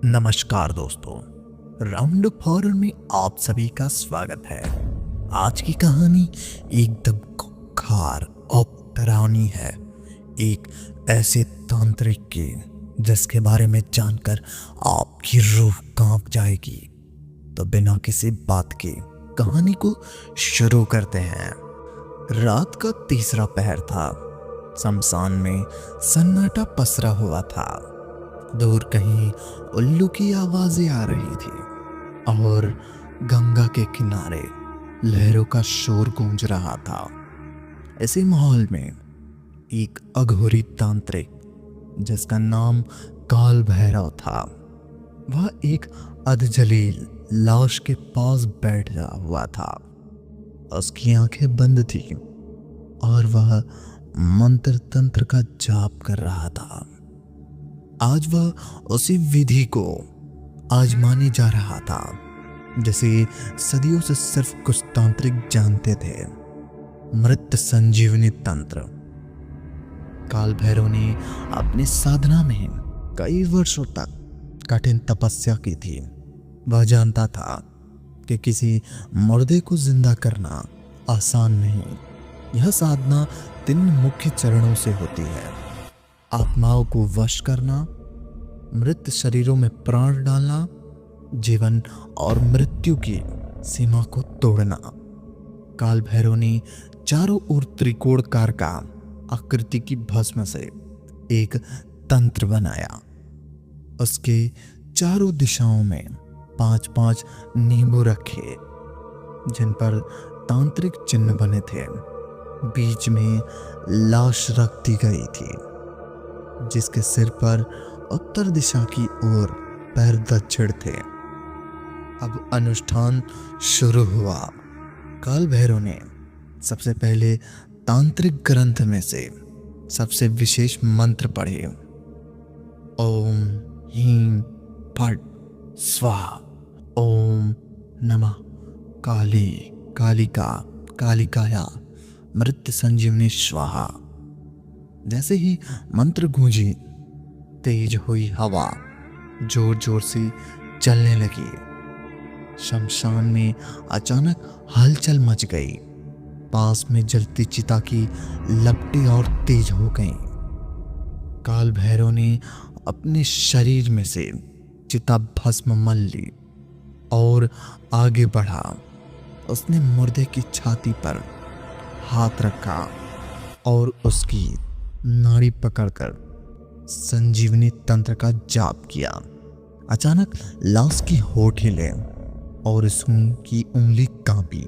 नमस्कार दोस्तों, round up horror में आप सभी का स्वागत है। आज की कहानी एकदम खूंखार और डरावनी है। एक ऐसे तांत्रिक की जिसके बारे में जानकर आपकी रूह कांप जाएगी। तो बिना किसी बात के कहानी को शुरू करते हैं। रात का तीसरा पहर था। शमशान में सन्नाटा पसरा हुआ था। दूर कहीं उल्लू की आवाजें आ रही थी और गंगा के किनारे लहरों का शोर गूंज रहा था। ऐसे माहौल में एक अघोरी तांत्रिक जिसका नाम काल भैरव था, वह एक अधजलील लाश के पास बैठा हुआ था। उसकी आंखें बंद थी और वह मंत्र तंत्र का जाप कर रहा था। आज वह उसी विधि को आजमाने जा रहा था जिसे सदियों से सिर्फ कुछ तांत्रिक जानते थे, मृत संजीवनी तंत्र। काल भैरव ने अपनी साधना में कई वर्षों तक कठिन तपस्या की थी। वह जानता था कि किसी मुर्दे को जिंदा करना आसान नहीं। यह साधना 3 मुख्य चरणों से होती है: आत्माओं को वश करना, मृत शरीरों में प्राण डालना, जीवन और मृत्यु की सीमा को तोड़ना। काल भैरव ने चारों ओर त्रिकोणाकार का आकृति की भस्म से एक तंत्र बनाया। उसके चारों दिशाओं में 5-5 नींबू रखे जिन पर तांत्रिक चिन्ह बने थे। बीच में लाश रख दी गई थी जिसके सिर पर उत्तर दिशा की ओर पैर दक्षिण थे। अब अनुष्ठान शुरू हुआ। काल भैरव ने सबसे पहले तांत्रिक ग्रंथ में से सबसे विशेष मंत्र पढ़े। ओम ह्रीं फट स्वाहा, ओम नमः काली कालिका कालिकाया मृत संजीवनी स्वाहा। जैसे ही मंत्र गूंजी, तेज हुई हवा जोर जोर से चलने लगी। शमशान में अचानक हलचल मच गई। पास में जलती चिता की लपटें और तेज हो गईं। काल भैरव ने अपने शरीर में से चिता भस्म मल ली और आगे बढ़ा। उसने मुर्दे की छाती पर हाथ रखा और उसकी नाड़ी पकड़कर संजीवनी तंत्र का जाप किया। अचानक लाश की होठ हिले और उसकी उंगली कांपी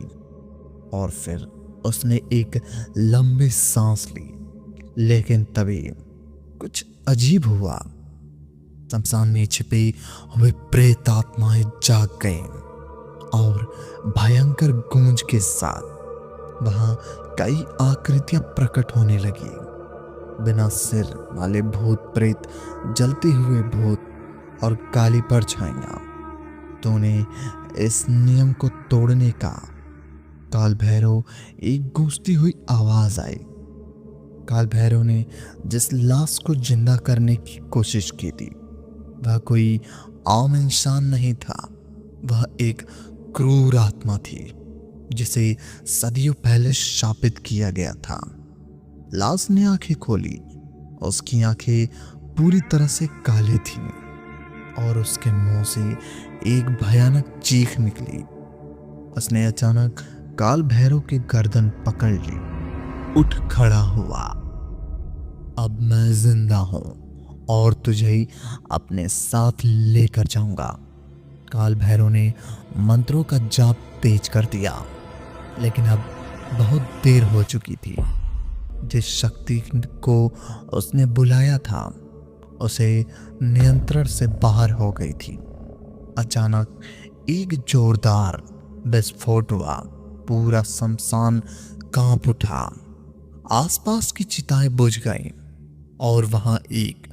और फिर उसने एक लंबी सांस ली। लेकिन तभी कुछ अजीब हुआ। शमशान में छिपे हुए प्रेत आत्माएं जाग गए और भयंकर गूंज के साथ वहां कई आकृतियां प्रकट होने लगी। बिना सिर वाले भूत प्रेत, जलते हुए भूत और काली परछाइयां। तूने इस नियम को तोड़ने का। काल भैरव एक गूंजती हुई आवाज आई। काल भैरव ने जिस लाश को जिंदा करने की कोशिश की थी वह कोई आम इंसान नहीं था। वह एक क्रूर आत्मा थी जिसे सदियों पहले शापित किया गया था। लाश ने आंखें खोली। उसकी आंखें पूरी तरह से काली थीं और उसके मुंह से एक भयानक चीख निकली। उसने अचानक काल भैरव की गर्दन पकड़ ली। उठ खड़ा हुआ। अब मैं जिंदा हूं और तुझे अपने साथ लेकर जाऊंगा। काल भैरव ने मंत्रों का जाप तेज कर दिया, लेकिन अब बहुत देर हो चुकी थी। जिस शक्ति को उसने बुलाया था उसे नियंत्रण से बाहर हो गई थी। अचानक एक जोरदार विस्फोट हुआ। पूरा शमशान कांप उठा। आसपास की चिताएं बुझ गईं और वहां एक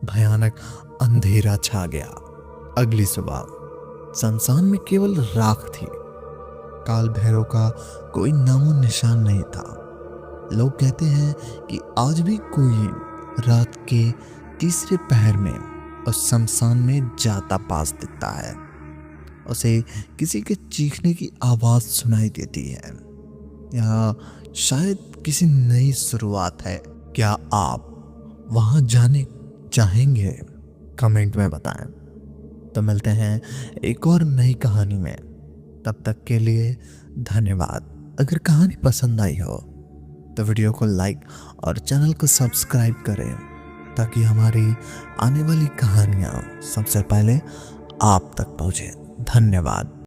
भयानक अंधेरा छा गया। अगली सुबह शमशान में केवल राख थी। काल भैरव का कोई नामो निशान नहीं था। लोग कहते हैं कि आज भी कोई रात के तीसरे पहर में उस शमशान में जाता पास दिखता है। उसे किसी के चीखने की आवाज सुनाई देती है, या शायद किसी नई शुरुआत है। क्या आप वहां जाने चाहेंगे? कमेंट में बताएं। तो मिलते हैं एक और नई कहानी में। तब तक के लिए धन्यवाद। अगर कहानी पसंद आई हो तो वीडियो को लाइक और चैनल को सब्सक्राइब करें, ताकि हमारी आने वाली कहानियाँ सबसे पहले आप तक पहुँचे। धन्यवाद।